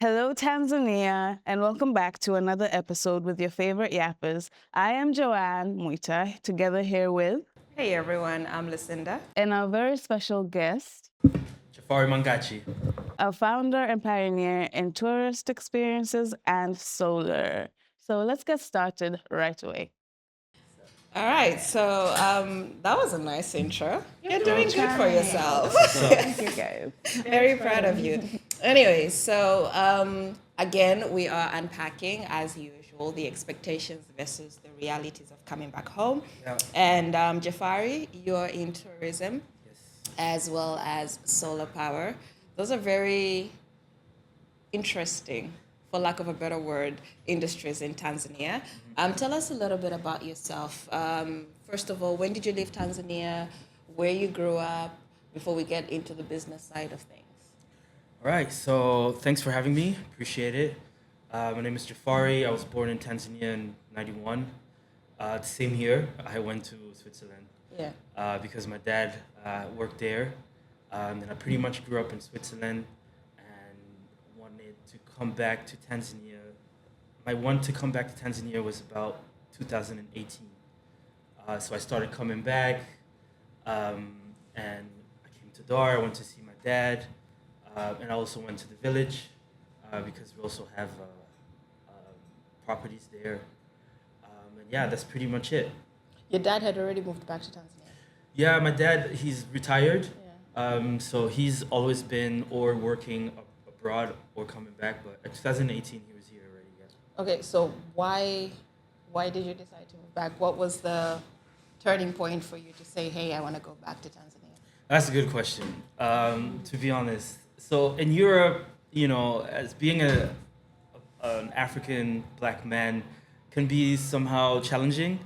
Hello, Tanzania, and welcome back to another episode with your favorite yappers. I am Joanne Muita, together here with Hey everyone, I'm Lucinda. and our very special guest, Jafari Mangachi. a founder and pioneer in tourist experiences and solar. So let's get started right away. All right, so that was a nice intro. You're doing good for trying. yourself. Thank you, guys. Very proud of you. Anyway, so again, we are unpacking, as usual, the expectations versus the realities of coming back home. Yeah. And Jafari, you're in tourism Yes. as well as solar power. Those are very interesting, for lack of a better word, industries in Tanzania. Tell us a little bit about yourself. First of all, when did you leave Tanzania? Where you grew up? Before we get into the business side of things. All right. So thanks for having me. Appreciate it. My name is Jafari. I was born in Tanzania in '91. The same year, I went to Switzerland Yeah. because my dad worked there, and I pretty much grew up in Switzerland and wanted to come back to Tanzania. My want to come back to Tanzania was about 2018. So I started coming back, and I came to Dar. I went to see my dad, and I also went to the village because we also have properties there. And yeah, that's pretty much it. Your dad had already moved back to Tanzania. Yeah, my dad, he's retired. Yeah. So he's always been or working abroad or coming back. But in 2018, he was here already. Yeah. Okay, so why did you decide to move back? What was the turning point for you to say, hey, I want to go back to Tanzania? That's a good question. To be honest, so in Europe, as being an African black man can be somehow challenging,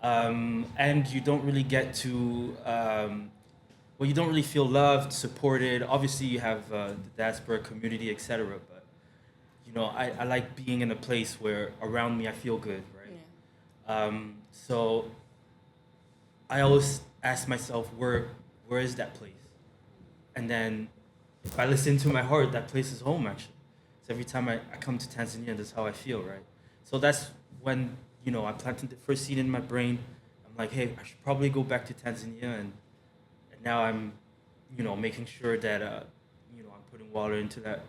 and you don't really get to, you don't really feel loved, supported. Obviously, you have the diaspora community, etc. But I like being in a place where around me I feel good, right? Yeah. So I always ask myself, where is that place? And then if I listen to my heart, that place is home actually. So every time I come to Tanzania, that's how I feel, right? So that's when, I planted the first seed in my brain. I'm like, hey, I should probably go back to Tanzania. And now I'm, making sure that, I'm putting water into that,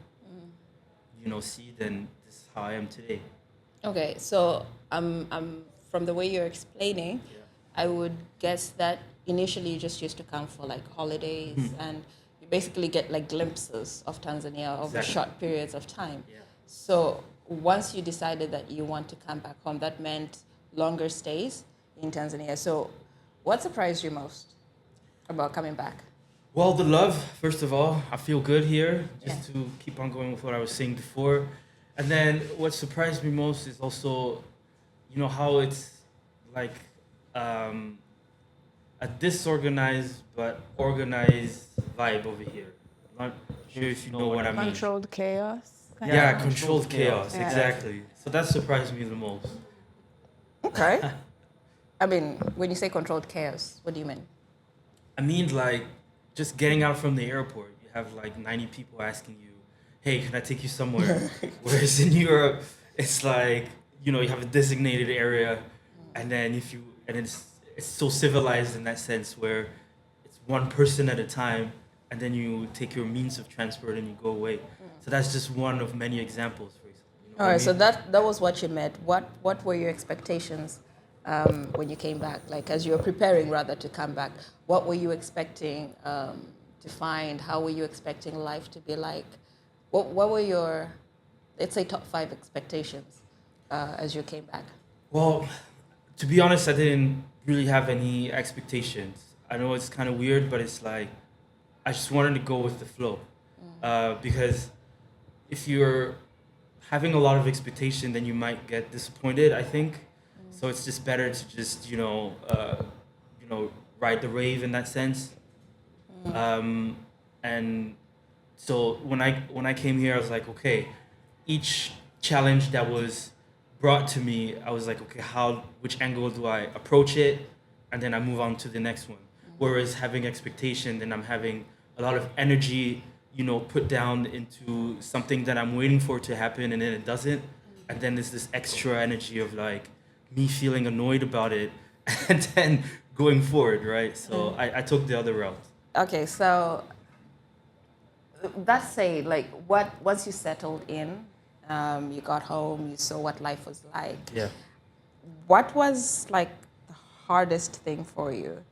seed. And this is how I am today. Okay, so from the way you're explaining, Yeah. I would guess that initially you just used to come for like holidays and you basically get like glimpses of Tanzania over Exactly. short periods of time. Yeah. So once you decided that you want to come back home, that meant longer stays in Tanzania. So what surprised you most about coming back? Well, the love, first of all, I feel good here, just Yeah. to keep on going with what I was saying before. And then what surprised me most is also, how it's like a disorganized but organized vibe over here. I'm not sure if you know what I mean. Controlled chaos. Yeah, controlled chaos, Yeah. exactly. So that surprised me the most. Okay. I mean, when you say controlled chaos, what do you mean? I mean, like, just getting out from the airport, you have like 90 people asking you, hey, can I take you somewhere? Whereas in Europe, it's like, you have a designated area, and then it's so civilized in that sense where it's one person at a time, and then you take your means of transport and you go away. So that's just one of many examples, for example. You know All what I right, so mean? that was what you meant. What were your expectations when you came back? Like as you were preparing rather to come back, what were you expecting to find? How were you expecting life to be like? What were your, let's say, top 5 expectations as you came back? Well, to be honest, I didn't really have any expectations. I know it's kind of weird, but it's like I just wanted to go with the flow. Because if you're having a lot of expectation, then you might get disappointed, I think. So it's just better to just, ride the wave in that sense. And so when I came here, I was like, okay, each challenge that was brought to me, I was like, okay, which angle do I approach it, and then I move on to the next one. Whereas having expectation, then I'm having a lot of energy put down into something that I'm waiting for to happen, and then it doesn't, and then there's this extra energy of like me feeling annoyed about it, and then going forward, right? So I took the other route. Okay, so that say, like, what once you settled in, you got home, you saw what life was like. Yeah. What was like the hardest thing for you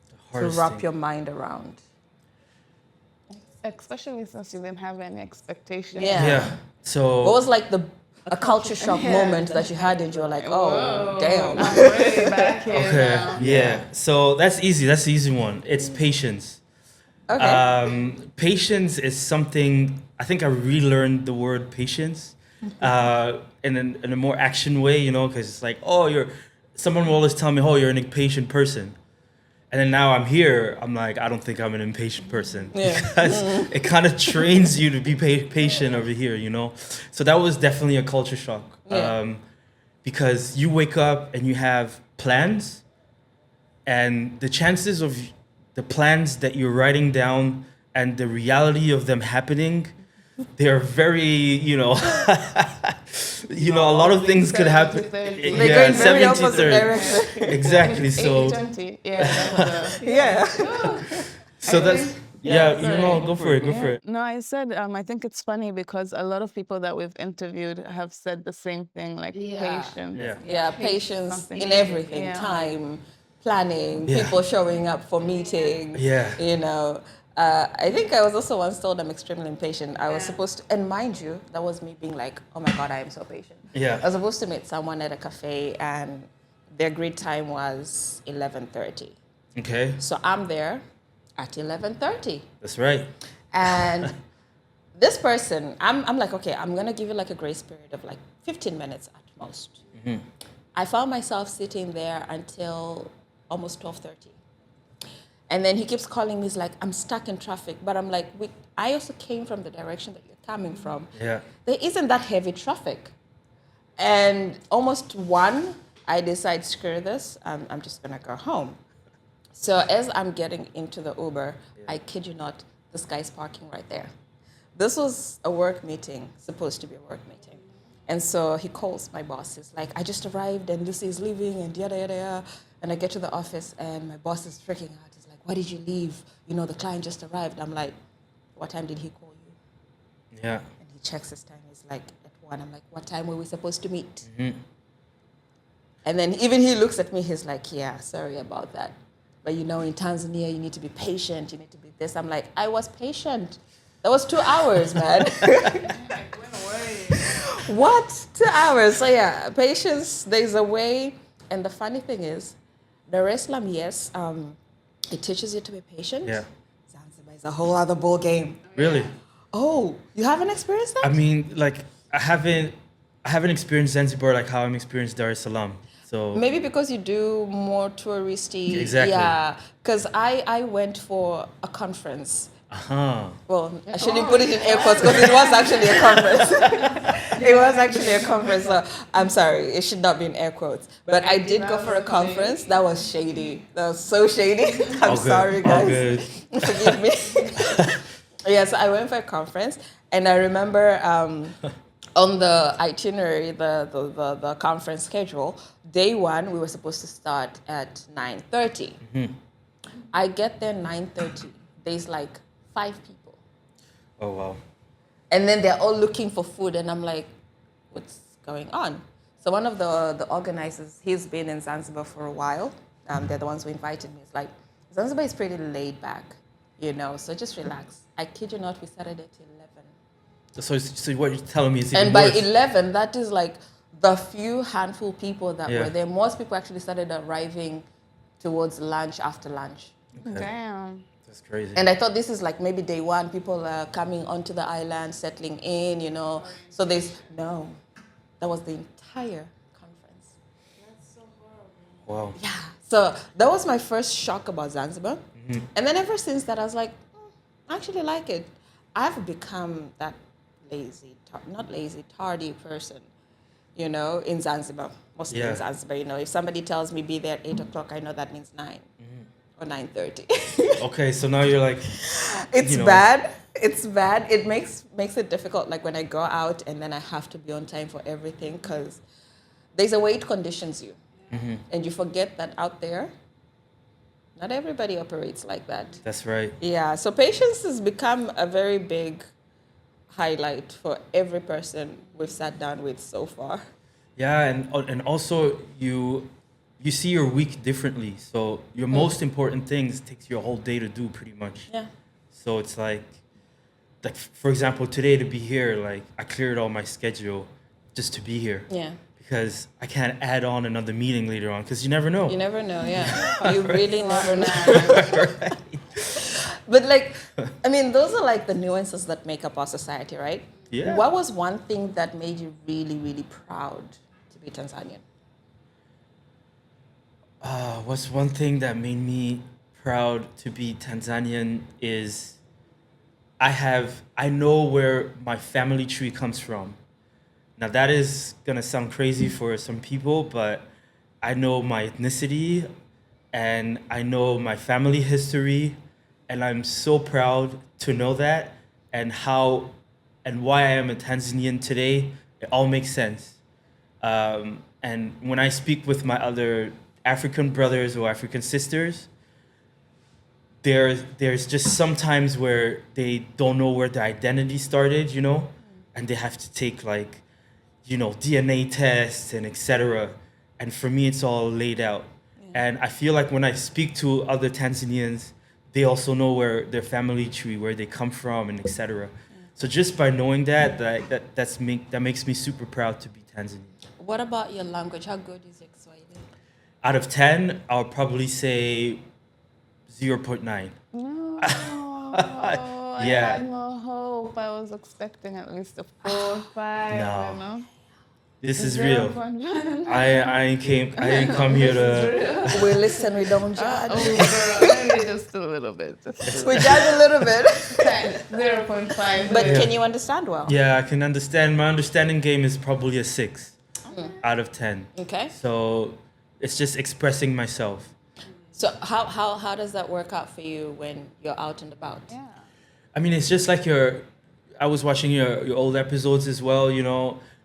to Hardest wrap thing. your mind around? Especially since you didn't have any expectations. Yeah. Yeah. So What was like a culture shock moment that you had and you were like, oh, damn. I'm way back here okay. now. Yeah. So that's easy. That's the easy one. It's patience. Okay. Patience is something I think I relearned the word patience in a more action way, because it's like, someone will always tell me, oh, you're an impatient person. And then now I'm here, I'm like, I don't think I'm an impatient person. Yeah. Because it kind of trains you to be patient over here, So that was definitely a culture shock. Yeah. Because you wake up and you have plans, and the chances of the plans that you're writing down and the reality of them happening, they're very, a lot of things could happen. 70-30. They go in very 70-30. opposite direction. Exactly. So 80-20. Yeah. That was Yeah. so that's Yeah, sorry. go for it. Go for it. No, I said I think it's funny because a lot of people that we've interviewed have said the same thing, like patience. Yeah. Yeah, patience Something. in everything, Yeah. time, planning, Yeah. people showing up for meetings. Yeah. I think I was also once told I'm extremely impatient. I was supposed to, and mind you, that was me being like, oh my God, I am so patient. Yeah. I was supposed to meet someone at a cafe and their greet time was 11:30. Okay. So I'm there at 11:30. That's right. And this person, I'm like, okay, I'm going to give you like a grace period of like 15 minutes at most. I found myself sitting there until almost 12:30. And then he keeps calling me, he's like, I'm stuck in traffic. But I'm like, I also came from the direction that you're coming from. Yeah. There isn't that heavy traffic. And almost one, I decide, screw this, I'm just going to go home. So as I'm getting into the Uber, I kid you not, this guy's parking right there. This was a work meeting, supposed to be a work meeting. And so he calls my boss. He's like, I just arrived and Lucy is leaving and yada, yada, yada. And I get to the office and my boss is freaking out. He's like, why did you leave? The client just arrived. I'm like, what time did he call you? Yeah. And he checks his time. He's like, at 1. I'm like, what time were we supposed to meet? And then even he looks at me, he's like, yeah, sorry about that. But in Tanzania, you need to be patient. You need to be this. I'm like, I was patient. That was 2 hours, man. What? 2 hours? So yeah, patience, there's a way. And the funny thing is, Dar es Salaam, yes, it teaches you to be patient. Yeah. Zanzibar is a whole other ball game. Really? Oh, you haven't experienced that? I mean, like I haven't experienced Zanzibar like how I'm experienced Dar es Salaam. So Maybe because you do more touristy. Exactly. Yeah, because I went for a conference. Well, I shouldn't put it in air quotes because it was actually a conference. It was actually a conference. So I'm sorry, it should not be in air quotes. But I did go for a conference. That was shady. That was so shady. I'm sorry, guys. All good. Forgive me. Yes, I went for a conference, and I remember on the itinerary, the conference schedule, day 1 we were supposed to start at 9:30. I get there 9:30. There's like 5 people. Oh wow. And then they're all looking for food, and I'm like, what's going on? So one of the organizers, he's been in Zanzibar for a while. They're the ones who invited me. It's like, Zanzibar is pretty laid back, so just relax. I kid you not, we started at 11. So what you're telling me is even And by worse. 11, that is like the few handful people that Yeah. were there. Most people actually started arriving towards lunch, after lunch. Damn. That's crazy. And I thought this is like maybe day 1, people are coming onto the island, settling in, So no, that was the entire conference. Wow. Yeah. So that was my first shock about Zanzibar. And then ever since that, I was like, I actually like it. I've become that tardy person, in Zanzibar. Mostly Yeah. in Zanzibar, if somebody tells me be there at 8 o'clock, I know that means 9 or 9:30. Okay, so now you're like It's bad, It's bad. It makes it difficult. Like when I go out and then I have to be on time for everything because there's a way it conditions you, and you forget that out there, not everybody operates like that. That's right. Yeah. So patience has become a very big highlight for every person we've sat down with so far. Yeah, and also you see your week differently. So your most important things takes your whole day to do pretty much. Yeah. So it's like for example, today to be here, like I cleared all my schedule just to be here. Yeah. Because I can't add on another meeting later on because you never know. You never know. Yeah. You really never know. Right. But like, I mean, those are like the nuances that make up our society, right? Yeah. What was one thing that made you really, really proud to be Tanzanian? What's one thing that made me proud to be Tanzanian is I know where my family tree comes from. Now that is gonna sound crazy for some people, but I know my ethnicity and I know my family history, and I'm so proud to know that and how and why I am a Tanzanian today. It all makes sense. And when I speak with my other African brothers or African sisters, there's just sometimes where they don't know where their identity started, and they have to take like, DNA tests and etc. And for me, it's all laid out. Yeah. And I feel like when I speak to other Tanzanians, they also know where their family tree, where they come from, and etc. Yeah. So just by knowing that makes me super proud to be Tanzanian. What about your language? How good is your Kiswahili? Out of 10, I'll probably say 0.9. No, Yeah. I had no hope. I was expecting at least a 4 or 5. No. This is real. 0.1. I ain't come here to. We listen, we don't judge. Maybe just a little bit. We judge a little bit. 0.5. But can you understand well? Yeah, I can understand. My understanding game is probably a 6 out of 10. Okay. So it's just expressing myself. So how does that work out for you when you're out and about? Yeah. I mean, it's just like I was watching your old episodes as well,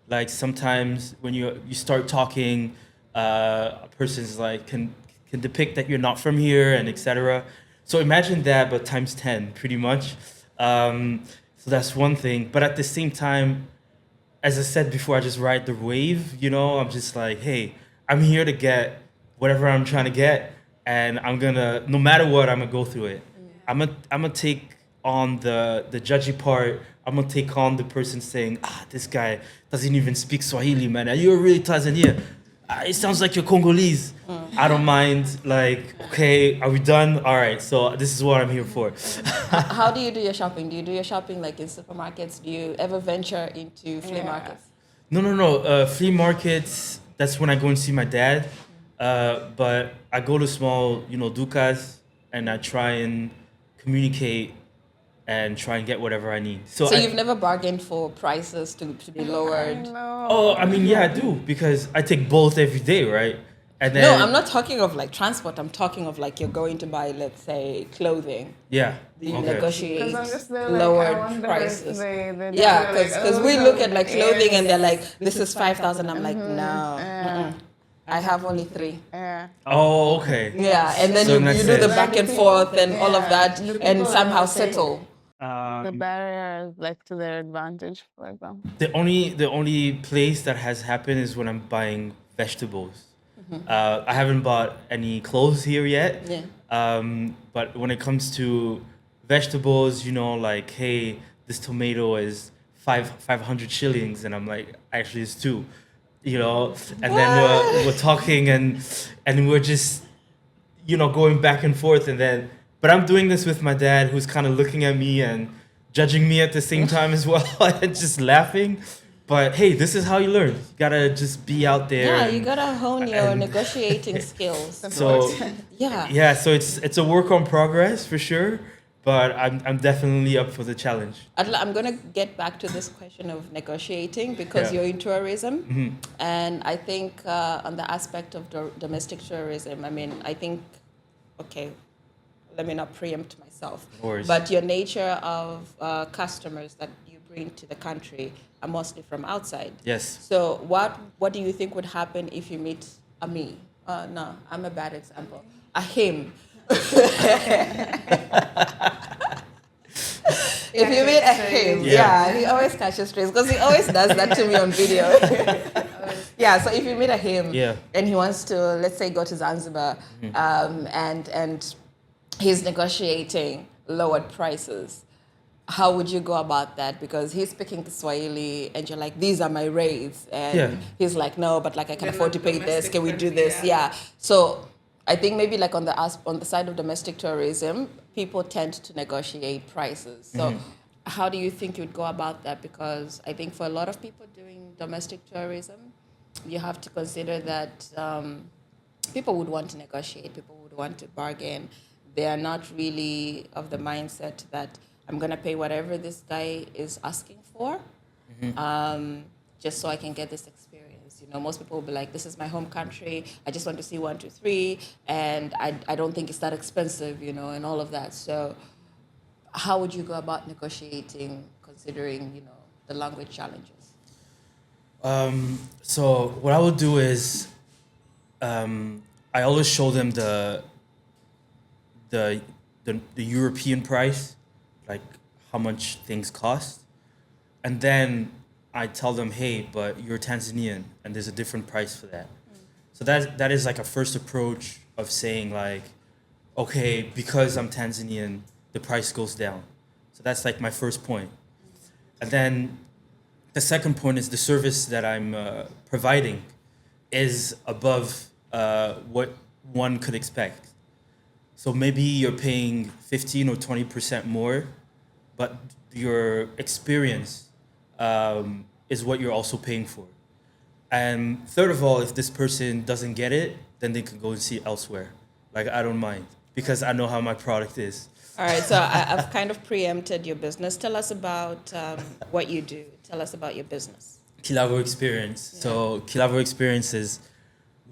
like sometimes when you start talking, a person's like can depict that you're not from here and etc. So imagine that, but times 10 pretty much. So that's one thing. But at the same time, as I said before, I just ride the wave, I'm just like, hey, I'm here to get whatever I'm trying to get, and no matter what, I'm gonna go through it. Yeah. I'm gonna take on the judgy part. I'm gonna take on the person saying, this guy doesn't even speak Swahili, man. Are you really Tanzanian? It sounds like you're Congolese. I don't mind. Like, okay, are we done? All right, so this is what I'm here for. How do you do your shopping? Do you do your shopping like in supermarkets? Do you ever venture into flea markets? No. Flea markets, that's when I go and see my dad. But I go to small, dukas, and I try and communicate and try and get whatever I need. So you've never bargained for prices to be lowered? No. Oh, I mean, yeah, I do, because I take both every day, right? And then, no, I'm not talking of like transport. I'm talking of like you're going to buy, let's say, clothing. Yeah. Do you Okay. negotiate I'm just there, lowered prices? Yeah, because we look at like clothing and they're like, this is 5,000. I'm like, no. I have only 3. Yeah. Oh, okay. Yeah, and then So you that's do it. the back and forth and all of that, The and people somehow are saying- settle. The barrier is like to their advantage, for example. The only place that has happened is when I'm buying vegetables. I haven't bought any clothes here yet. Yeah. But when it comes to vegetables, like, hey, this tomato is 500 shillings, and I'm like, actually it's 2, and then we're talking and we're just, going back and forth, and then, but I'm doing this with my dad, who's kind of looking at me and judging me at the same time as well, and just laughing. But hey, this is how you learn. You gotta just be out there. Yeah, you gotta hone your negotiating skills. So Yeah. So it's a work on progress for sure, but I'm definitely up for the challenge. I'm gonna get back to this question of negotiating because you're in tourism, and I think on the aspect of domestic tourism, I mean, I think, okay, let me not preempt myself. No worries. But your nature of customers that you bring to the country are mostly from outside. Yes. So what do you think would happen if you meet a me? No, I'm a bad example. A him. If you meet a him, Yeah. he always catches strays because he always does that to me on video. Yeah, so if you meet a him Yeah. and he wants to, let's say, go to Zanzibar, and he's negotiating lowered prices, how would you go about that? Because he's speaking Kiswahili and you're like, these are my rates. And Yeah. he's like, no, but like I can We're afford to not pay this. domestic Can we do friendly, this? yeah. Yeah. So I think maybe like on the side of domestic tourism, people tend to negotiate prices. So how do you think you'd go about that? Because I think for a lot of people doing domestic tourism, you have to consider that people would want to negotiate, people would want to bargain. They are not really of the mindset that I'm going to pay whatever this guy is asking for, just so I can get this experience. You know, most people will be like, this is my home country. I just want to see 1, 2, 3. And I don't think it's that expensive, you know, and all of that. So how would you go about negotiating considering, you know, the language challenges? So what I would do is, I always show them the European price, like how much things cost, and then I tell them, hey, but you're Tanzanian, and there's a different price for that. So that is like a first approach of saying like, okay, because I'm Tanzanian, the price goes down. So that's like my first point. And then the second point is the service that I'm providing is above what one could expect. So maybe you're paying 15 or 20% more, but your experience is what you're also paying for. And third of all, if this person doesn't get it, then they can go and see elsewhere. Like, I don't mind because I know how my product is. All right, so I've kind of preempted your business. Tell us about what you do. Tell us about your business. Kilavo Experience. Yeah. So Kilavo Experience is,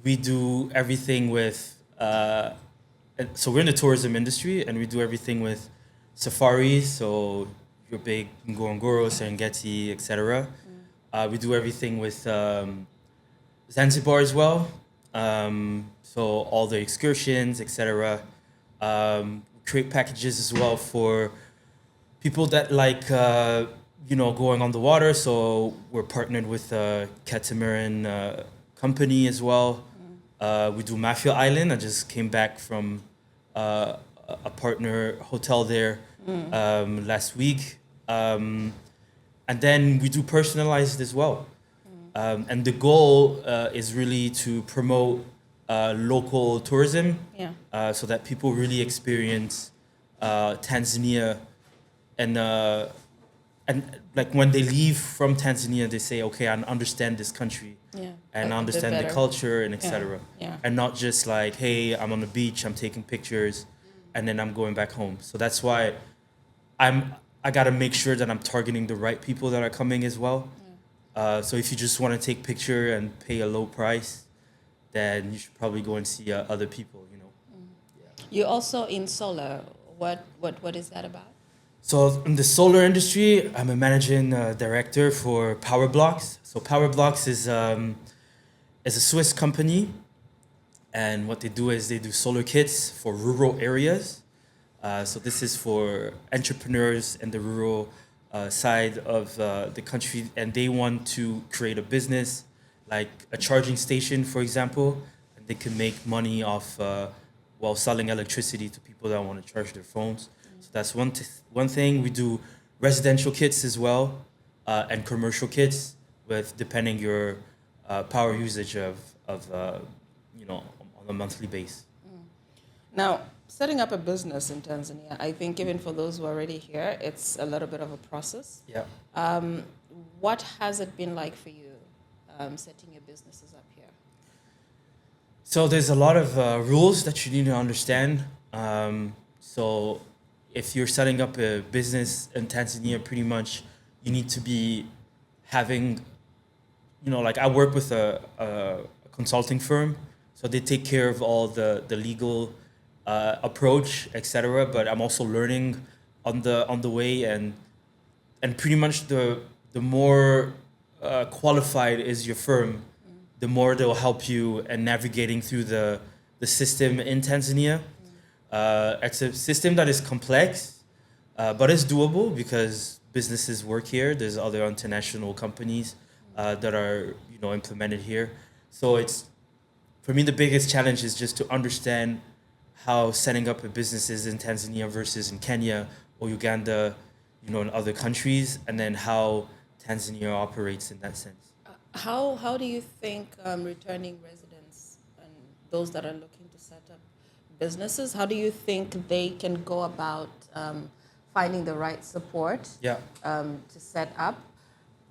we do everything with, so we're in the tourism industry and we do everything with safaris, so your big Ngorongoro, Serengeti, etc. We do everything with Zanzibar as well. So all the excursions, etc. Create packages as well for people that like, going on the water. So we're partnered with a catamaran company as well. We do Mafia Island. I just came back from a partner hotel there last week. And then we do personalized as well. And the goal is really to promote local tourism, so that people really experience Tanzania, and like when they leave from Tanzania, they say, okay, I understand this country, and I understand the culture and etc. And not just like, hey, I'm on the beach, I'm taking pictures, and then I'm going back home. So that's why I gotta make sure that I'm targeting the right people that are coming as well. So if you just want to take picture and pay a low price, then you should probably go and see other people, you know. You're also in solar. What is that about? So in the solar industry, I'm a managing director for Power-Blox. So Power-Blox is a Swiss company, and what they do is they do solar kits for rural areas. So this is for entrepreneurs in the rural side of the country, and they want to create a business like a charging station, for example, and they can make money off while selling electricity to people that want to charge their phones. So that's one thing. We do residential kits as well, and commercial kits with depending your power usage of on a monthly base. Now, setting up a business in Tanzania, I think even for those who are already here, it's a little bit of a process. Yeah. What has it been like for you setting your businesses up here? So there's a lot of rules that you need to understand. So if you're setting up a business in Tanzania, pretty much you need to be having, like I work with a consulting firm, so they take care of all the legal approach, etc. But I'm also learning on the way, and pretty much the more qualified is your firm, the more they'll help you in navigating through the system in Tanzania. It's a system that is complex, but it's doable because businesses work here. There's other international companies that are implemented here. So it's for me the biggest challenge is just to understand how setting up a business is in Tanzania versus in Kenya or Uganda, in other countries, and then how Tanzania operates in that sense. How do you think returning residents and those that are looking to set up businesses, how do you think they can go about finding the right support Yeah. to set up?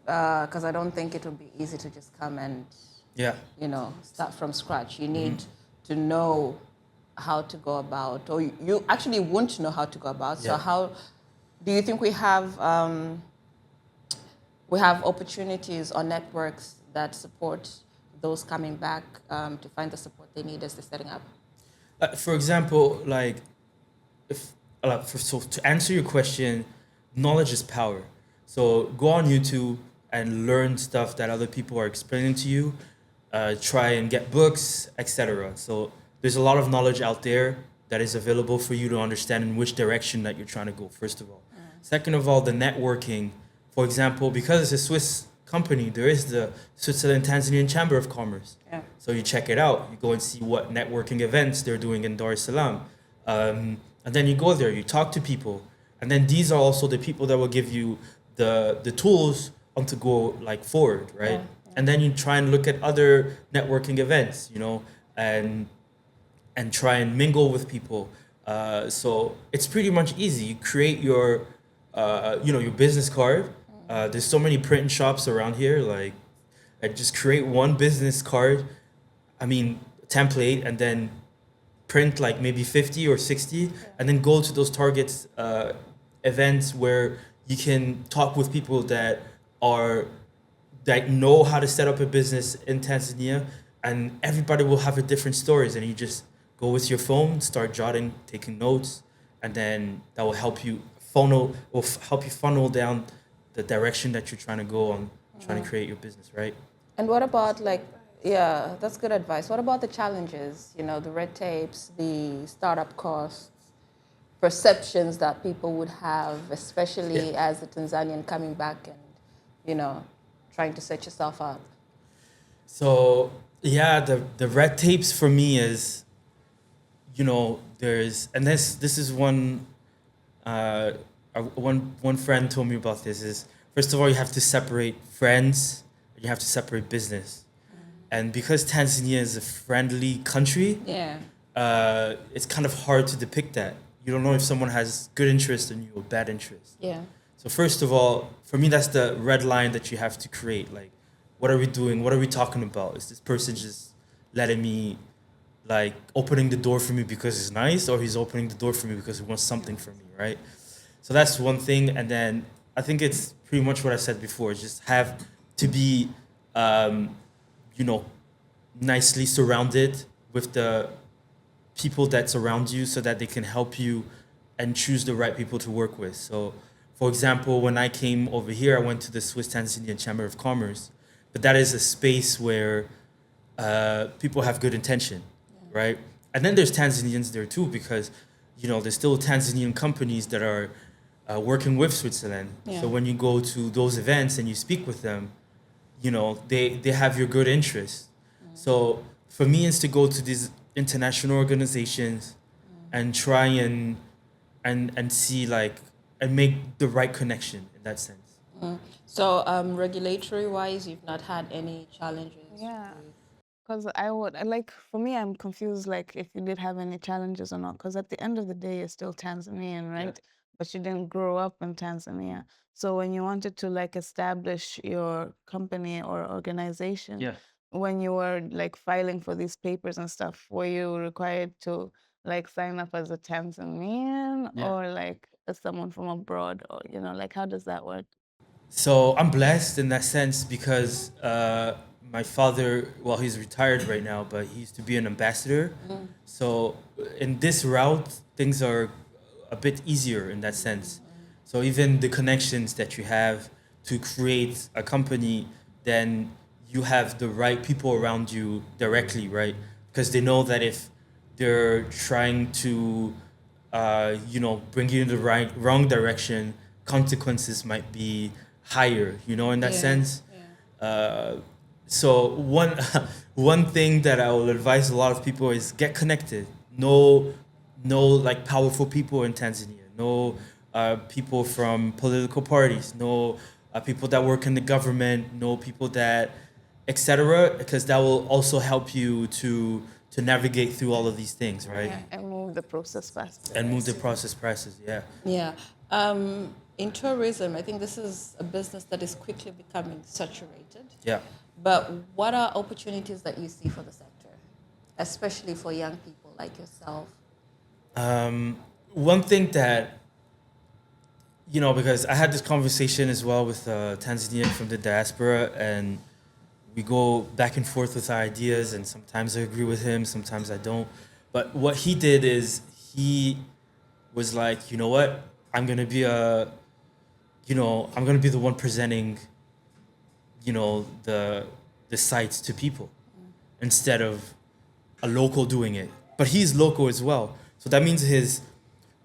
Because I don't think it will be easy to just come and Yeah. start from scratch. You need to know how to go about, or you actually won't know how to go about. So Yeah. how do you think we have opportunities or networks that support those coming back to find the support they need as they're setting up? For example, like if so to answer your question, knowledge is power. So go on YouTube and learn stuff that other people are explaining to you. Try and get books, etc. So there's a lot of knowledge out there that is available for you to understand in which direction that you're trying to go. First of all, second of all, the networking. For example, because it's a Swiss company, there is the Switzerland Tanzanian Chamber of Commerce. Yeah. So you check it out. You go and see what networking events they're doing in Dar es Salaam. And then you go there, you talk to people. And then these are also the people that will give you the tools on to go like forward, right? Yeah, yeah. And then you try and look at other networking events, and try and mingle with people. So it's pretty much easy. You create your business card. There's so many print shops around here. Like, I just create one business card. I mean, template, and then print like maybe 50 or 60, and then go to those targets events where you can talk with people that know how to set up a business in Tanzania, and everybody will have a different stories, and you just go with your phone, start jotting, taking notes, and then that will help you funnel down the direction that you're trying to go on, trying to create your business, right? And what about yeah, that's good advice. What about the challenges, the red tapes, the startup costs, perceptions that people would have, especially as a Tanzanian coming back and, trying to set yourself up? So yeah, the red tapes for me is, there's, and this is one friend told me about this is, first of all, you have to separate friends, and you have to separate business. And because Tanzania is a friendly country, Yeah. it's kind of hard to depict that. You don't know if someone has good interest in you or bad interest. Yeah. So first of all, for me, that's the red line that you have to create. Like, what are we doing? What are we talking about? Is this person just letting me, like, opening the door for me because it's nice, or he's opening the door for me because he wants something from me, right? So that's one thing. And then I think it's pretty much what I said before. Just have to be, nicely surrounded with the people that surround you so that they can help you and choose the right people to work with. So, for example, when I came over here, I went to the Swiss Tanzanian Chamber of Commerce, but that is a space where people have good intention, right? And then there's Tanzanians there too, because there's still Tanzanian companies that are working with Switzerland. Yeah. So when you go to those events and you speak with them, they have your good interest. So for me, it's to go to these international organizations and try and see, like, and make the right connection in that sense. So regulatory wise, you've not had any challenges? Yeah. with- Because for me, I'm confused, like, if you did have any challenges or not. Because at the end of the day, you're still Tanzanian, right? But you didn't grow up in Tanzania. So when you wanted to, like, establish your company or organization, when you were, like, filing for these papers and stuff, were you required to, like, sign up as a Tanzanian or, like, as someone from abroad? Or, like, how does that work? So I'm blessed in that sense because my father, well, he's retired right now, but he used to be an ambassador. So in this route, things are a bit easier in that sense. So even the connections that you have to create a company, then you have the right people around you directly, right? Because they know that if they're trying to, bring you in the wrong direction, consequences might be higher, in that sense. So one thing that I will advise a lot of people is get connected. Know like powerful people in Tanzania. Know people from political parties. Know people that work in the government. Know people that, etc. Because that will also help you to navigate through all of these things, right? And move the process faster. And move the process prices. Yeah. Yeah. In tourism, I think this is a business that is quickly becoming saturated. Yeah. But what are opportunities that you see for the sector, especially for young people like yourself? One thing that, because I had this conversation as well with Tanzanian from the diaspora, and we go back and forth with our ideas, and sometimes I agree with him, sometimes I don't. But what he did is he was like, you know what, I'm gonna be the one presenting, the sites to people instead of a local doing it. But he's local as well, so that means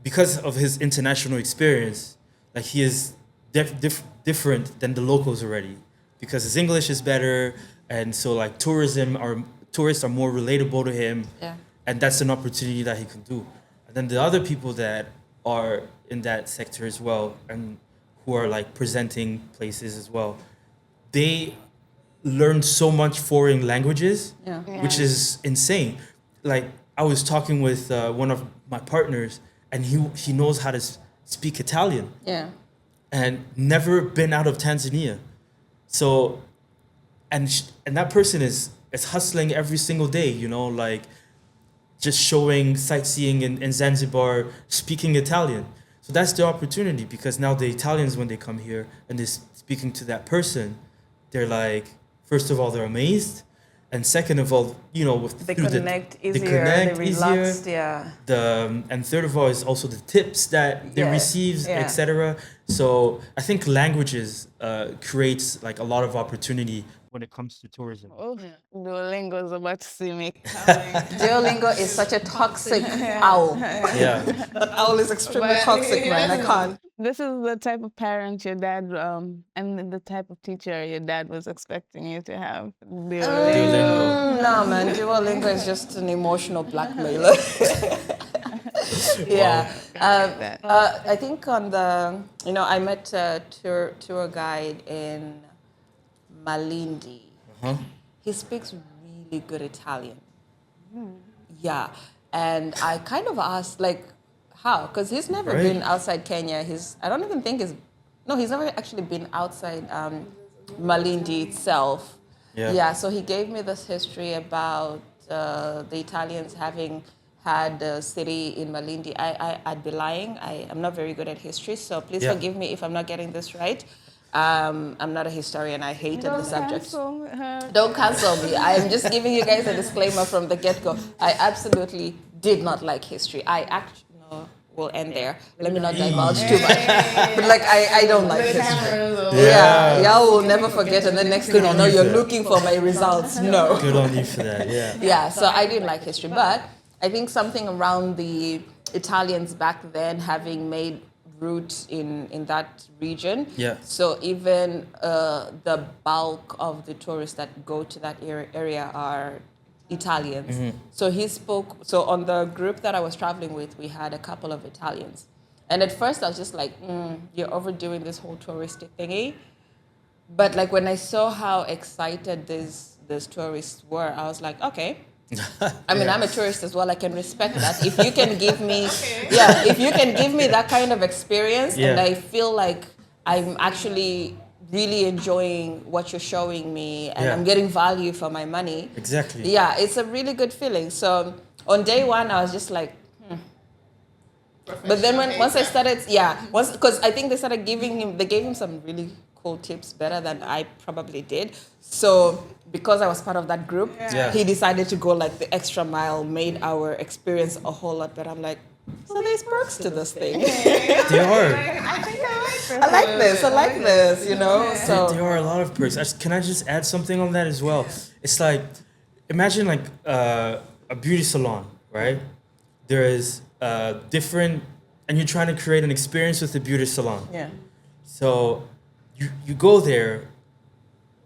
because of his international experience, like he is different than the locals already, because his English is better, and so like tourists are more relatable to him, and that's an opportunity that he can do. And then the other people that are in that sector as well, and who are like presenting places as well, they learn so much foreign languages, which is insane. Like I was talking with one of my partners, and he knows how to speak Italian. Yeah. And never been out of Tanzania. So, and that person is hustling every single day, like just showing sightseeing in Zanzibar, speaking Italian. So that's the opportunity, because now the Italians, when they come here and they're speaking to that person, they're like, first of all, they're amazed. And second of all, They connect easier, they relaxed, and third of all is also the tips that they receive, etc. So I think languages creates like a lot of opportunity when it comes to tourism. Oh, Duolingo is about to see me coming. Duolingo is such a toxic owl. Yeah. That owl is extremely toxic, man. I can't. This is the type of parent your dad, and the type of teacher your dad was expecting you to have. Duolingo. No, man. Duolingo is just an emotional blackmailer. Yeah. I think on the, I met a tour guide in Malindi. He speaks really good Italian. Yeah. And I kind of asked, like, how? Because he's never been outside Kenya. He's never actually been outside Malindi itself. Yeah, so he gave me this history about the Italians having had a city in Malindi. I'd be lying. I'm not very good at history, so please forgive me if I'm not getting this right. I'm not a historian. I hated the subject. Don't cancel me. I'm just giving you guys a disclaimer from the get-go. I absolutely did not like history. We'll end there. Let me not divulge too much. But like, I don't like history. Yeah, y'all will never forget. And the next thing you know, you're looking for my results. No. Good on you for that. Yeah. Yeah. So I didn't like history, but I think something around the Italians back then having made roots in that region. Yeah. So even the bulk of the tourists that go to that area are Italians. So he spoke, so on the group that I was traveling with, we had a couple of Italians. And at first I was just like, you're overdoing this whole touristy thingy. But like when I saw how excited these tourists were, I was like, okay. I mean, I'm a tourist as well. I can respect that. If you can give me, if you can give me that kind of experience, and I feel like I'm actually really enjoying what you're showing me, and I'm getting value for my money. Exactly. Yeah, it's a really good feeling. So on day one, I was just like, But then once I started, because I think they gave him some really cool tips better than I probably did. So because I was part of that group, Yeah. he decided to go like the extra mile, made our experience a whole lot better. I'm like, so there's perks to this thing. There are. I think I like this, you know? So There are a lot of perks. Can I just add something on that as well? It's like, imagine like a beauty salon, right? There is different, and you're trying to create an experience with the beauty salon. yeah. So you go there.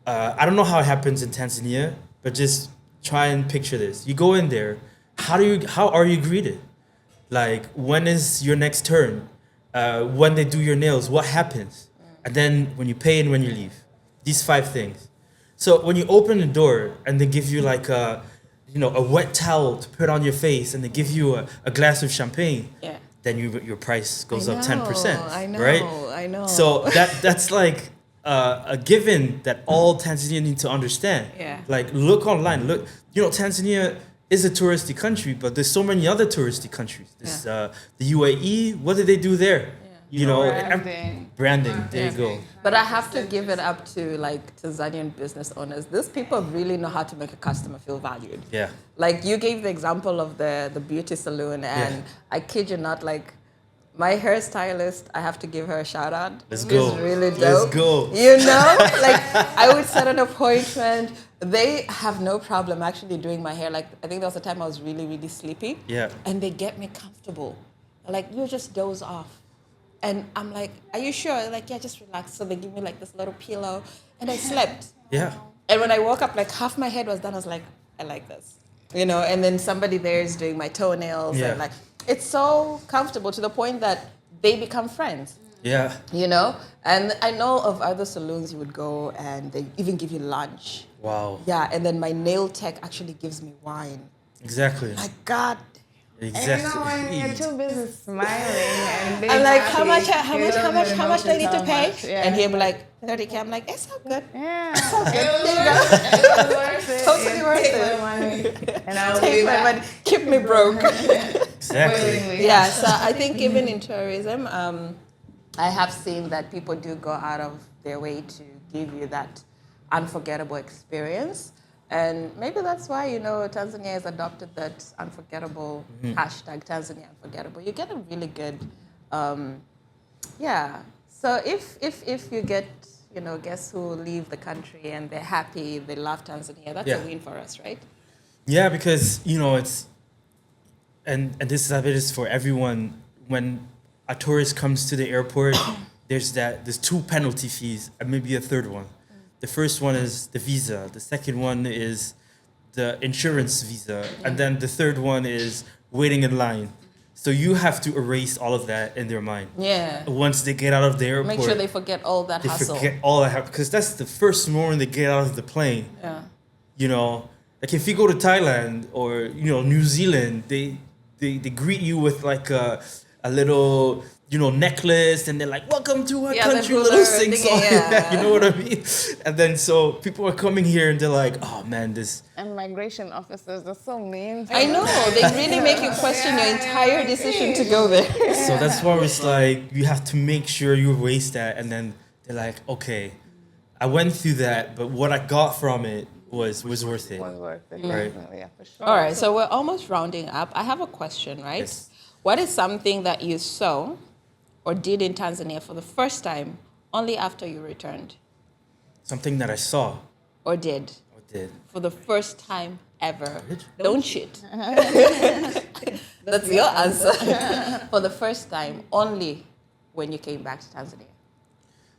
I don't know how it happens in Tanzania, but just try and picture this. You go in there. How are you greeted? Like, when is your next turn? When they do your nails, what happens? And then when you pay and when you leave. These 5 things. So when you open the door and they give you like a wet towel to put on your face, and they give you a glass of champagne, Yeah. then your price goes up I 10%. know, I know, right? I know. So that's like a given that all Tanzania need to understand. Yeah. Like, look online. Look, Tanzania is a touristy country, but there's so many other touristy countries. There's the UAE. What did they do there? Branding. There you go. But I have to give it up to like Tanzanian business owners. These people really know how to make a customer feel valued. Yeah. Like you gave the example of the beauty salon, and I kid you not, like my hairstylist, I have to give her a shout out. Let's go. She's really dope. Let's go. You know, like I would set an appointment. They have no problem actually doing my hair. Like I think there was a time I was really, really sleepy. Yeah. And they get me comfortable. Like you just doze off. And I'm like, are you sure? Like, yeah, just relax. So they give me like this little pillow, and I slept. Yeah. And when I woke up, like half my head was done. I was like, I like this, And then somebody there is doing my toenails, Yeah. and like, it's so comfortable to the point that they become friends. Yeah. And I know of other salons you would go and they even give you lunch. Wow. Yeah, and then my nail tech actually gives me wine. Exactly. My God. Exactly. when you're too busy smiling and being I'm like, happy, how you don't even much do I need notice to how pay? much. Yeah. And he'll be like, 30K. I'm like, it's all good. Yeah. It was worth it. Totally worth Take it. my money, and I'll Take be my back. money, keep me broke. Exactly. willingly. Yeah, so I think even in tourism, I have seen that people do go out of their way to give you that unforgettable experience. And maybe that's why, Tanzania has adopted that unforgettable hashtag, Tanzania Unforgettable. You get a really good, So if you get, guests who leave the country and they're happy, they love Tanzania, that's a win for us, right? Yeah, because it's, and this is for everyone. When a tourist comes to the airport, there's 2 penalty fees and maybe a third one. The first one is the visa. The second one is the insurance visa, and then the third one is waiting in line. So you have to erase all of that in their mind. Yeah. Once they get out of the airport, Make sure they forget all that they hustle. forget all that, because that's the first moment they get out of the plane. Yeah. Like if you go to Thailand or New Zealand, they greet you with like a little necklace, and they're like, welcome to our country, little sing song. You know what I mean? And then so people are coming here and they're like, oh man, this. And migration officers are so mean. I know, they really make you question your entire decision to go there. So that's why it's like, you have to make sure you erase that. And then they're like, okay, I went through that, but what I got from it was worth it. Was worth it, Right. definitely, yeah, for sure. All right, so we're almost rounding up. I have a question, right? Yes. What is something that you saw or did in Tanzania for the first time only after you returned? Something that I saw Or did or did. for the first time ever? Did? Don't cheat. That's your answer. For the first time only when you came back to Tanzania.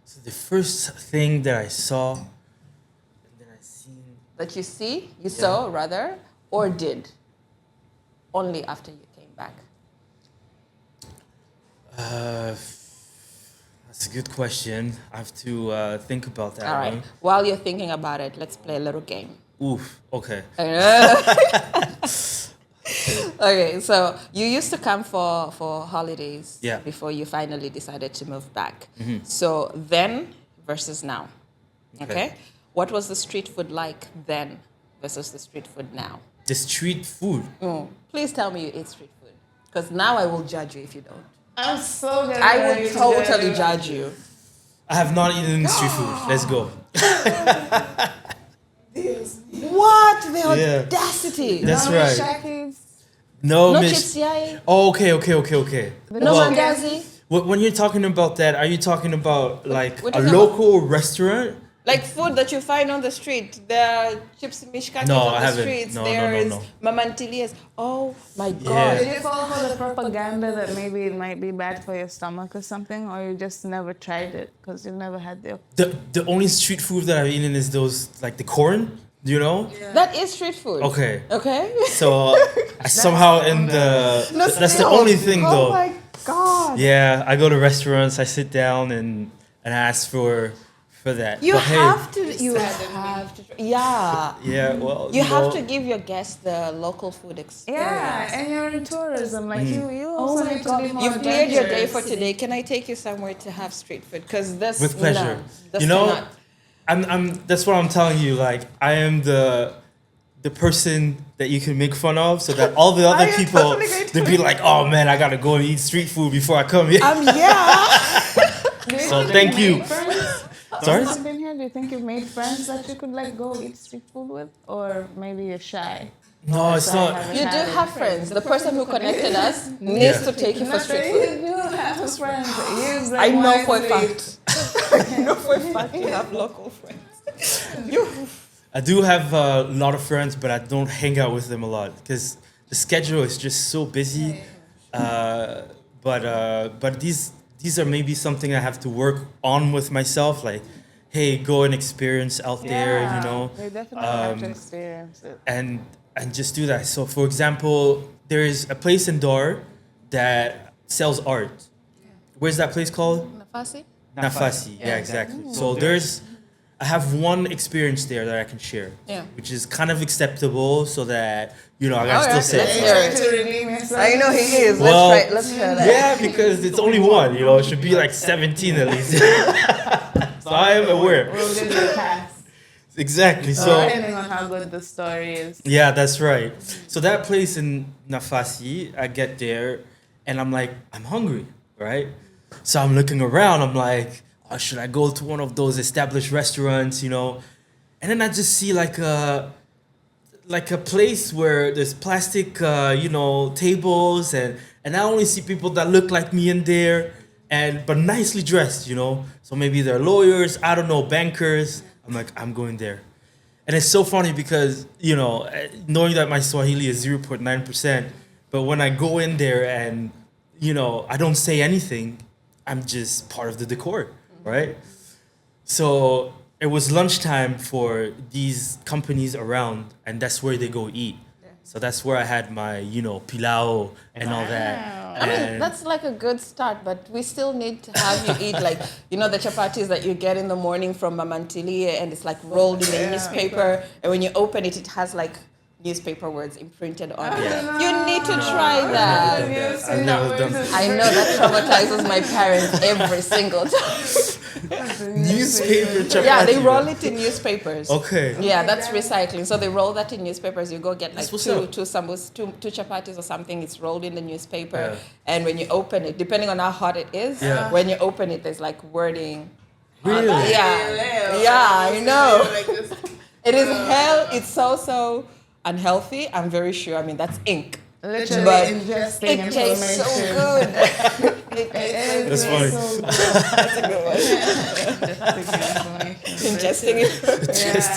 So the first thing that I saw, and then I seen. That you saw rather, or did only after you came back? That's a good question. I have to think about that All right. one. While you're thinking about it, let's play a little game. Oof. Okay. Okay, so you used to come for holidays Yeah. before you finally decided to move back. So then versus now. Okay? What was the street food like then versus the street food now? The street food. Please tell me you ate street food. Because now I will judge you if you don't. I'm so good. I will totally judge you. I have not eaten street food. Let's go. What the Yeah. audacity? That's No right. Shakis. No, No Miss. chips yai? Oh, okay. No Well, mandazi? when you're talking about that, are you talking about like we're a talking local restaurant? Like food that you find on the street. There are chips mishkakis No, on I the haven't. streets. No. There's mamantilias. Oh my Yeah. god. Did you fall for the propaganda that maybe it might be bad for your stomach or something, or you just never tried it because you've never had the. The only street food that I've eaten is those like the corn. You know? That is street food. Okay. Okay? So I somehow in the that's the only thing though. Oh my god. Yeah, I go to restaurants. I sit down and ask for that. You But hey, have to. You have to. Yeah. Yeah, well, You have know, to give your guests the local food experience. Yeah, and you're in tourism. Like you Oh also my need to god. be more You've cleared your day adventurous. for today. Can I take you somewhere to have street food? Because this. with pleasure. No, this You know, cannot. I'm. That's what I'm telling you. Like I am the person that you can make fun of, so that all the other Are you people totally going to they'd be like, "Oh man, I gotta go and eat street food before I come here." Yeah. Do you So think thank you've you. made friends? Sorry? Since you've been here, do you think you've made friends that you could like go eat street food with, or maybe you're shy? No, it's So I not. haven't You do had it. have friends. The person who connected us needs Yeah. to take you for Not street that food. you do have friends. Use them I know for a wisely. fact. I know for a fact you have local friends. I do have a lot of friends, but I don't hang out with them a lot because the schedule is just so busy. But these are maybe something I have to work on with myself. Like, hey, go and experience out there, you know, They definitely have to experience it. and just do that. So, for example, there is a place in Dar that sells art. Where's that place called? Nafasi? Nafasi. Yeah, exactly. So I have one experience there that I can share, Yeah. which is kind of acceptable, so that you know I can Alright, still let's say, hear it. To redeem yourself. I know he is. Well, Let's try. Let's hear that. yeah, because it's only one. You know, it should be like 17 at least. So I am aware. We'll give you a pass. Exactly. So Depending on how good the story is. yeah, that's right. So that place in Nafasi, I get there, and I'm like, I'm hungry, right? So I'm looking around. I'm like, oh, should I go to one of those established restaurants, you know? And then I just see like a place where there's plastic, tables, and I only see people that look like me in there, but nicely dressed, you know. So maybe they're lawyers, I don't know, bankers. I'm like, I'm going there. And it's so funny because, you know, knowing that my Swahili is 0.9%, but when I go in there and, you know, I don't say anything, I'm just part of the decor, right? So it was lunchtime for these companies around, and that's where they go eat. So that's where I had my, you know, pilau and all that. I mean, And- that's like a good start, but we still need to have you eat like, you know, the chapatis that you get in the morning from Mamantilie, and it's like rolled in a newspaper, and when you open it, it has like newspaper words imprinted on it. You need to try that. I've never done that. I know that traumatizes my parents every single time. Newspaper chapati. Yeah, they roll it in newspapers. Okay. Yeah, that's recycling. So they roll that in newspapers. You go get like what's two up. sambus, two chapatis or something. It's rolled in the newspaper, Yeah. and when you open it, depending on how hot it is, Yeah. when you open it, there's like wording. Really? Yeah, I know. It is hell. It's so unhealthy. I'm very sure. I mean, that's ink. Literally But ingesting it tastes so information. good. It tastes That's funny. So good. That's a good one. Ingesting it. Just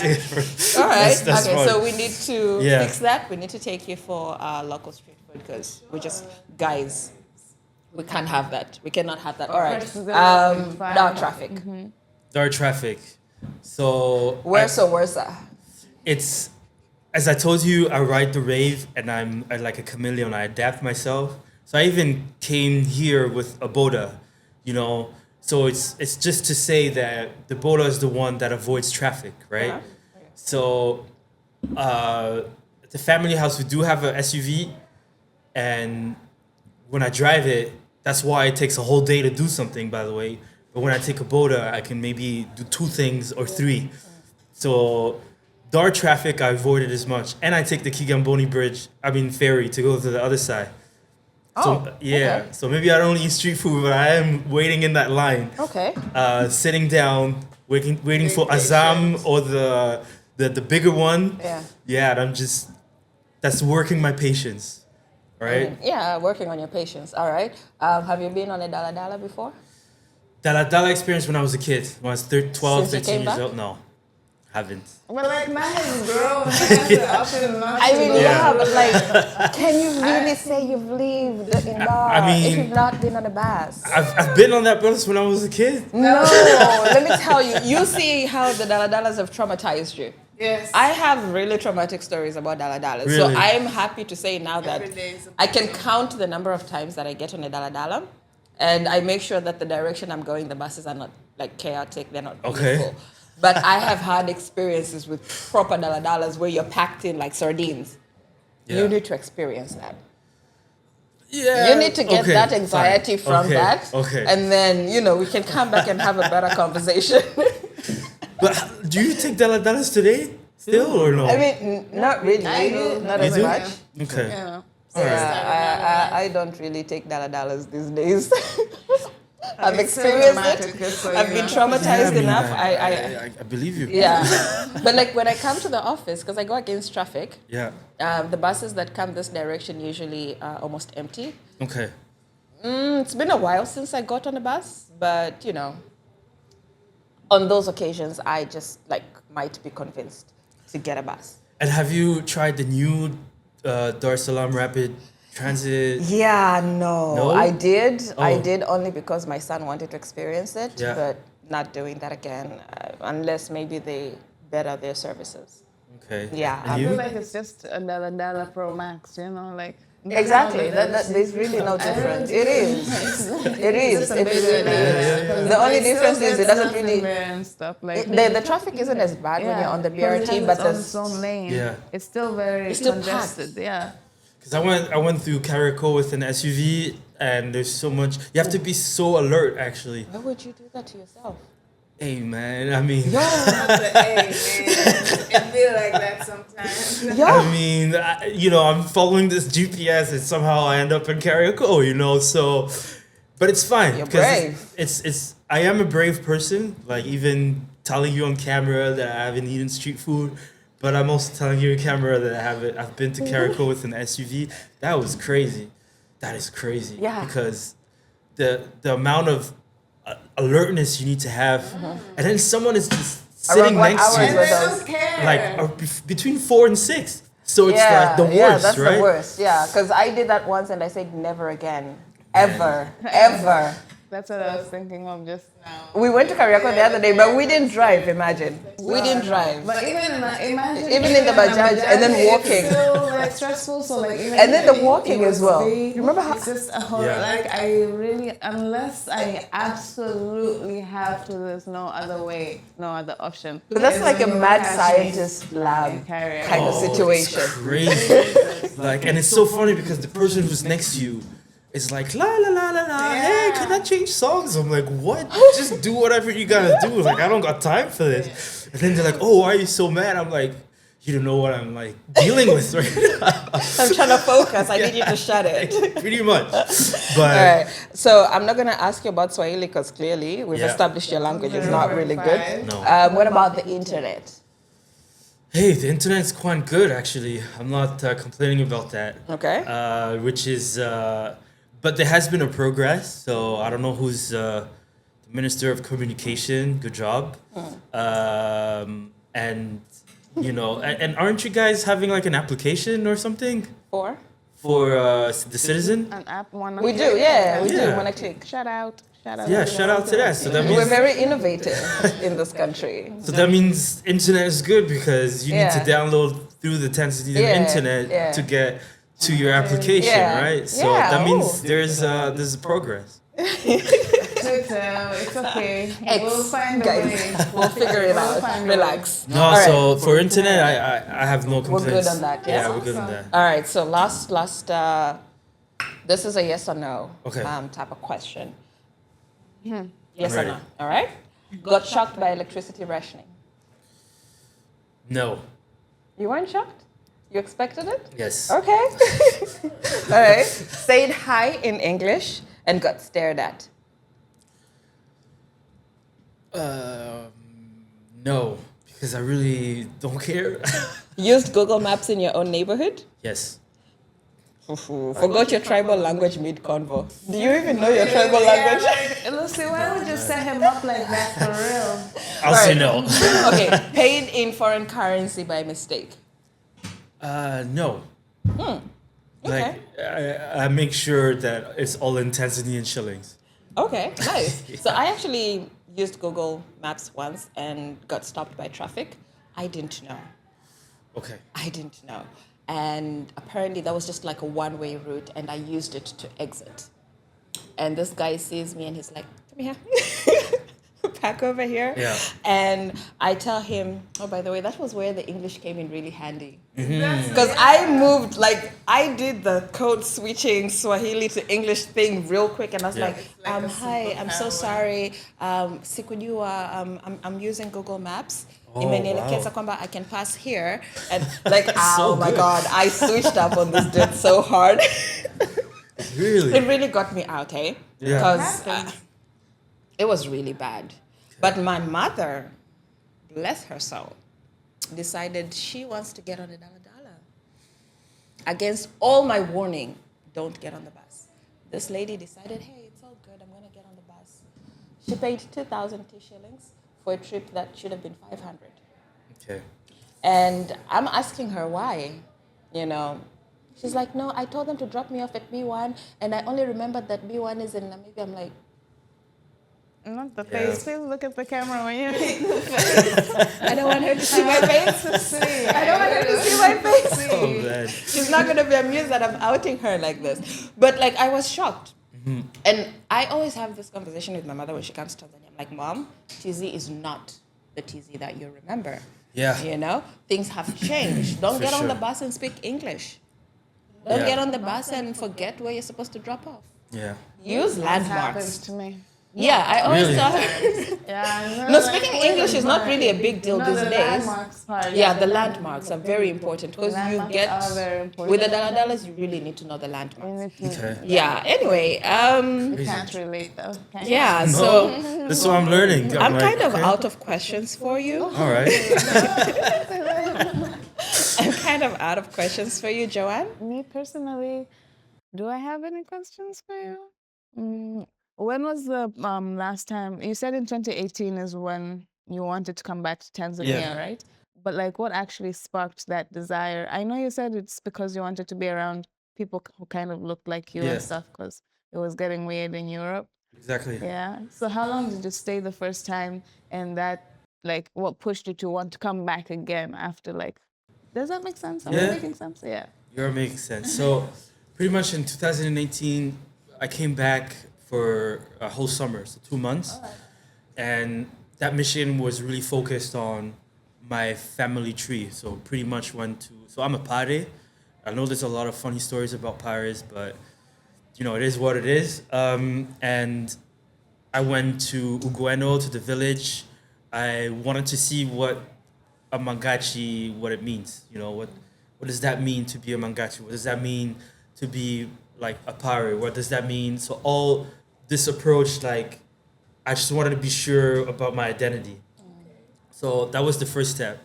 All right. That's okay. funny. So we need to Yeah. fix that. We need to take you for local street food because we're just guys. We can't have that. We cannot have that. All right. Now traffic. Dar traffic. So Where's that? it's as I told you, I ride the rave, and I'm like a chameleon. I adapt myself. So I even came here with a boda, you know. So it's just to say that the boda is the one that avoids traffic, right? Uh-huh. So at the family house, we do have a SUV, and when I drive it, that's why it takes a whole day to do something, by the way. But when I take a boda, I can maybe do 2 things or 3. So Dar traffic, I avoid it as much. And I take the Kigamboni ferry to go to the other side. Oh, yeah. okay. So maybe I don't eat street food, but I am waiting in that line. Okay. Sitting down, waiting for Azam or the bigger one. Yeah. Yeah, and that's working my patience, right? Yeah, working on your patience. All right. Have you been on a Dala Dala before? Dala Experience when I was a kid, when I was 12, Since you 13 came years back? old. No, haven't. Well, like man has grown. Has the option not I to mean, go. yeah, but like, can you really say you've lived in bar I mean- if you've not been on a bus? I've been on that bus when I was a kid. No, let me tell you. You see how the Dala Dalas have traumatized you. Yes. I have really traumatic stories about Dala Dalas. Really? So I am happy to say now that Every day is a I can count the number of times that I get on a Dala Dala, and I make sure that the direction I'm going, the buses are not like chaotic, they're not Okay. full. But I have had experiences with proper Dala Dalas where you're packed in like sardines. Yeah. You need to experience that. Yeah. You need to get okay, that anxiety fine. from Okay, that. Okay. And then, we can come back and have a better conversation. But do you take Dalas today still or no? I mean, not really. I do. Not You as do? much. Okay. Yeah. Yeah, I don't really take Dalas these days. I've It's so experienced dramatic, it. just so I've you been know. traumatized Yeah, enough. I believe you. Yeah. But like when I come to the office, because I go against traffic, Yeah. the buses that come this direction usually are almost empty. Okay. It's been a while since I got on a bus, but on those occasions, I just might be convinced to get a bus. And have you tried the new Dar es Salaam Rapid Transit? Yeah, no. No? I did. I Oh. did only because my son wanted to experience it, Yeah. but not doing that again unless maybe they better their services. Okay. Yeah, And I you? feel like it's just a dollar Pro Max, like. Exactly. There's really no difference. It is. It is. It really is. The only difference is it doesn't really. And stuff like. The traffic isn't as bad when you're on the BRT, but it's on its own lane. Yeah. It's still very It's still congested. Yeah. Because I went through Carriacou with an SUV, and there's so much. You have to be so alert, actually. why would you do that to yourself? Hey, man. I mean. It feel like that sometimes. I mean, I'm following this GPS, and somehow I end up in Carriacou, So, but it's fine. You're because brave. It's I am a brave person. Like even telling you on camera that I haven't eaten street food, but I'm also telling you on camera that I've been to Carriacou with an SUV. That was crazy. That is crazy. Yeah. Because the amount of alertness you need to have, and then someone is just sitting Around what next to hours you. were They those? don't care. Like between 4 and 6. So it's like the worst, yeah, that's right? the worst. Yeah, because I did that once and I said never again, ever, ever. That's what I was thinking of just now. We went to Kariako the other day, but we didn't drive. Imagine, we didn't drive. But imagine Even in the Bajaj and then walking. It's still like stressful. So like even And then the if walking it as was well. big, You remember how- it's just a whole Yeah. like I really unless I absolutely have to. There's no other way, no other option. But that's It's like a when you mad catch me scientist in lab Carriacou. kind of situation. Crazy. Like, and it's so funny because the person who's next to you is like, la la la la la. Hey, can I change songs? I'm like, what? Just do whatever you gotta do. Like, I don't got time for this. And then they're like, oh, why are you so mad? I'm like, you don't know what I'm like dealing with right now. I'm trying to focus. I need you to shut it. Pretty much. But All right. So I'm not going to ask you about Swahili because clearly we've Yeah. established your language is not really good. no. What about the internet? Hey, the internet's quite good actually. I'm not complaining about that. Okay. Which is, but there has been a progress. So I don't know who's the Minister of Communication. Good job. And and aren't you guys having like an application or something Four. for the citizen? An app one. We do, yeah, we do. Yeah. When I click. Shout out. Yeah, shout out to that. So that We're means very innovative in this country. internet is good because you need to Yeah. download through the Tanzanian Yeah, internet yeah. to get to your application, Yeah. right? So Yeah, that means oh. there's progress. It's okay. We'll find a Guys, way. we'll figure it We'll out. find a way. Relax. No, All right. so for internet, I have no We're complaints. good on that, yes? Yeah, we're good on that. All right. So last. This is a yes or no Okay. type of question. Yes or ready. no? All right. Got shocked by electricity rationing. No. You weren't shocked? You expected it? Yes. Okay. All right. Said hi in English and got stared at. No, because I really don't care. Used Google Maps in your own neighborhood? Yes. Forgot your tribal language mid-convo. Do you even know your tribal language? Lucy, why would you set him up like that for real? I'll say no. Okay. Paid in foreign currency by mistake. No. Okay. Like, I make sure that it's all in Tanzanian shillings. Okay, nice. So I actually used Google Maps once and got stopped by traffic. I didn't know. Okay. I didn't know. And apparently that was just like a one-way route and I used it to exit. And this guy sees me and he's like, come here. Back over here. Yeah. And I tell him, oh, by the way, that was where the English came in really handy. Because I moved, like, I did the code switching Swahili to English thing real quick. And I was Yeah. like, hi, I'm so sorry. Sikujua, I'm using Google Maps. Oh, Imenielekeza wow. kwamba I can pass here. And like, So oh my good. God, I switched up on this dude so hard. Really? It really got me out, eh? Yeah. Because it was really bad. But my mother, bless her soul, decided she wants to get on the daladala. Against all my warning, don't get on the bus. This lady decided, hey, it's all good, I'm going to get on the bus. She paid 2,000 shillings for a trip that should have been 500. Okay. And I'm asking her why, you know. She's like, no, I told them to drop me off at B1, and I only remembered that B1 is in Namibia. I'm like, Not the Yeah. face. Please look at the camera when you make the face. I don't want her to see my face. See, I don't want her to see my face. Oh, man. She's not going to be amused that I'm outing her like this. But like, I was shocked. And I always have this conversation with my mother when she comes to Tanzania. I'm like, Mom, TZ is not the TZ that you remember. Yeah. You know, things have changed. Don't For get on the sure. bus and speak English. Don't Yeah. get on the bus and forget where you're supposed to drop off. Yeah. Use That happens landmarks. to me. Yeah, I always Really? tell her. Yeah. No, speaking English is not really a big deal these the days. landmarks part. Yeah, the landmarks are very important because you Landmarks get are very important. with the daladalas, you really need to know the You landmarks. need to- Okay. Yeah. Anyway, You can't relate though. can you? yeah. No, So this is what I'm learning. I'm like, kind of okay. out of questions for you. All right. I'm kind of out of questions for you, Joanne. Me personally, do I have any questions for you? When was the last time you said in 2018 is when you wanted to come back to Tanzania, Yeah. right? But like, what actually sparked that desire? I know you said it's because you wanted to be around people who kind of looked like you Yeah. and stuff, because it was getting weird in Europe. Exactly. Yeah. So how long did you stay the first time, and that like what pushed you to want to come back again after like? Does that make sense? Am I Yeah. making sense? Yeah. You're making sense. So, pretty much in 2018, I came back for a whole summer, so 2 months. And that mission was really focused on my family tree. So, pretty much went to. So, I'm a Pare. I know there's a lot of funny stories about Pares, but, you know, it is what it is. And I went to Ugueno, to the village. I wanted to see what a Mangachi, what it means. You know, what does that mean to be a Mangachi? What does that mean to be like a Pare? What does that mean? So all this approach, like, I just wanted to be sure about my identity. So that was the first step.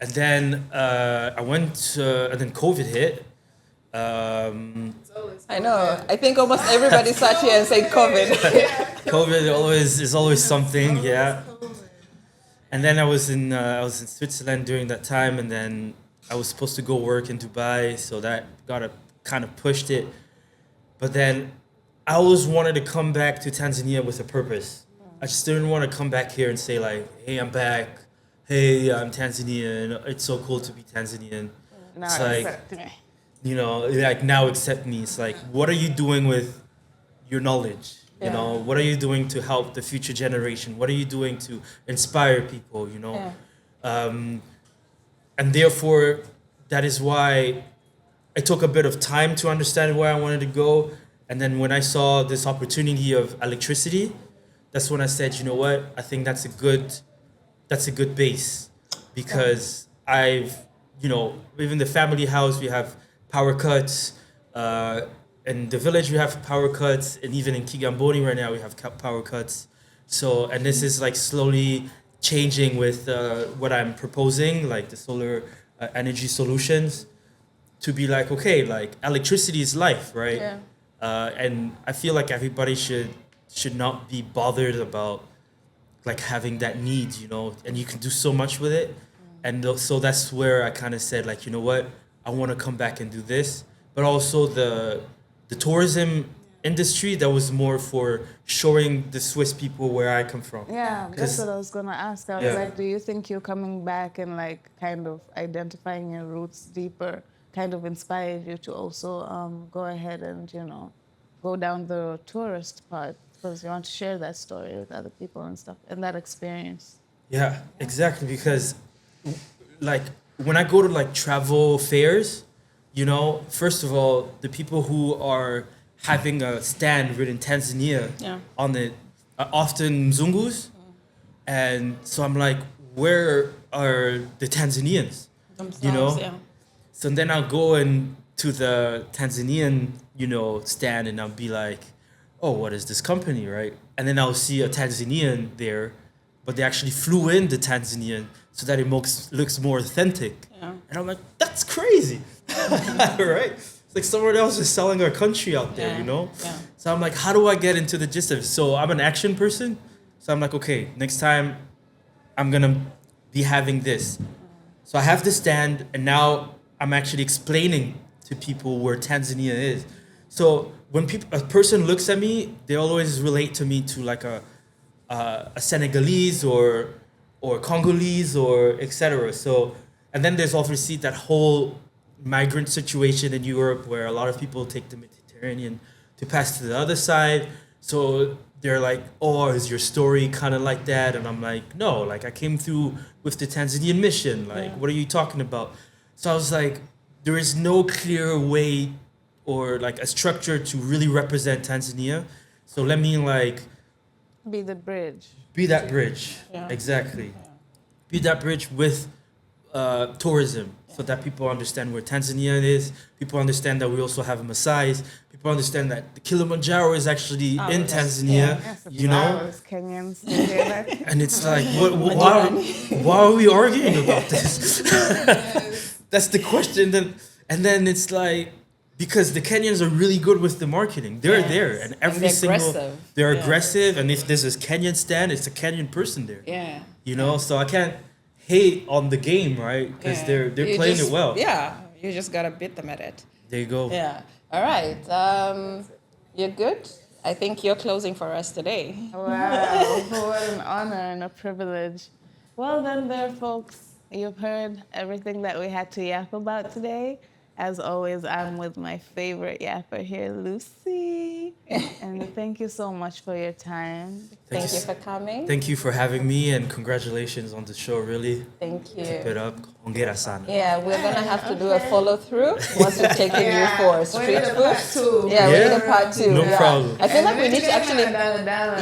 And then I went, and then COVID hit. I know. I think almost everybody sat here and said COVID. COVID is always something, yeah. And then I was in Switzerland during that time, and then I was supposed to go work in Dubai, so that kind of pushed it. But then I always wanted to come back to Tanzania with a purpose. I just didn't want to come back here and say like, "Hey, I'm back. Hey, I'm Tanzanian. It's so cool to be Tanzanian." Now It's like, accept me. you know, like now accept me. It's like, what are you doing with your knowledge? You Yeah. know, what are you doing to help the future generation? What are you doing to inspire people? You know, and therefore, that is why it took a bit of time to understand where I wanted to go. And then when I saw this opportunity of electricity, that's when I said, you know what? I think that's a good base, because even the family house, we have power cuts. In the village, we have power cuts. And even in Kigamboni right now, we have power cuts. So, and this is like slowly changing with what I'm proposing, like the solar energy solutions, to be like, okay, like electricity is life, right? Yeah. And I feel like everybody should not be bothered about like having that need, and you can do so much with it. And so that's where I kind of said, like, you know what, I want to come back and do this. But also the tourism industry, that was more for showing the Swiss people where I come from. Yeah, that's what I was gonna ask. I was Yeah. like, do you think you're coming back and like kind of identifying your roots deeper kind of inspired you to also go ahead and go down the tourist part because you want to share that story with other people and stuff and that experience? Yeah, exactly. Because, like, when I go to like travel fairs, first of all, the people who are having a stand written Tanzania on it are often Mzungus, and so I'm like, where are the Tanzanians? Themselves, yeah. So then I'll go to the Tanzanian, stand, and I'll be like, oh, what is this company, right? And then I'll see a Tanzanian there, but they actually flew in the Tanzanian so that it looks more authentic. Yeah. And I'm like, that's crazy, right? It's like someone else is selling our country out there, Yeah. So I'm like, how do I get into the gist of it? So I'm an action person. So I'm like, okay, next time I'm going to be having this. So I have the stand, and now I'm actually explaining to people where Tanzania is. So when a person looks at me, they always relate to me to like a Senegalese or Congolese or etc. So, and then there's obviously that whole migrant situation in Europe where a lot of people take the Mediterranean to pass to the other side. So they're like, oh, is your story kind of like that? And I'm like, no, like I came through with the Tanzanian mission. Like, what are you talking about? So I was like, there is no clear way or like a structure to really represent Tanzania. So let me like Be the bridge. be that bridge. Yeah. Exactly. Be that bridge with tourism so that people understand where Tanzania is. People understand that we also have Maasai's. People understand that the Kilimanjaro is actually in Tanzania, Flowers, Kenyans, you hear that? And it's like, why are we arguing about this? That's the question. And then it's like, because the Kenyans are really good with the marketing. They're there, and every aggressive. they're aggressive. And if there's a Kenyan stand, it's a Kenyan person there. Yeah. So I can't hate on the game, right? Because they're playing it well. Yeah, you just gotta beat them at it. There you go. Yeah. All right. You're good. I think you're closing for us today. Wow, what an honor and a privilege. Well then there, folks, you've heard everything that we had to yap about today. As always, I'm with my favorite yapper here, Lucy. And thank you so much for your time. Thank you for coming. Thank you for having me, and congratulations on the show, really. Thank you. Keep it up. Hongera sana. Yeah, we're gonna have to do a follow through once we've taken you for street food. Yeah, we need a part two. No problem. I feel like we need to actually.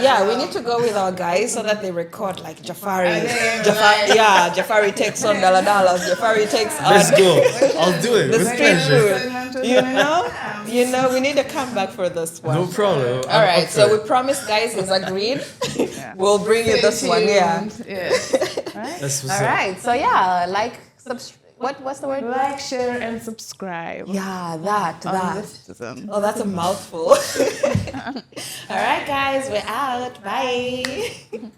Yeah, we need to go with our guys so that they record like Jafari. Jafari takes on Daladalas. Jafari takes on. Let's go. I'll do it The with street pleasure. food. You know, we need to come back for this one. No problem. All right, so we promise, guys, is agreed. We'll bring you this one, yeah. That's what's All up. right, so yeah, like, what's the word? Like, share, and subscribe. Yeah, that. Oh, Oh, that's a mouthful. All right, guys, we're out. Bye.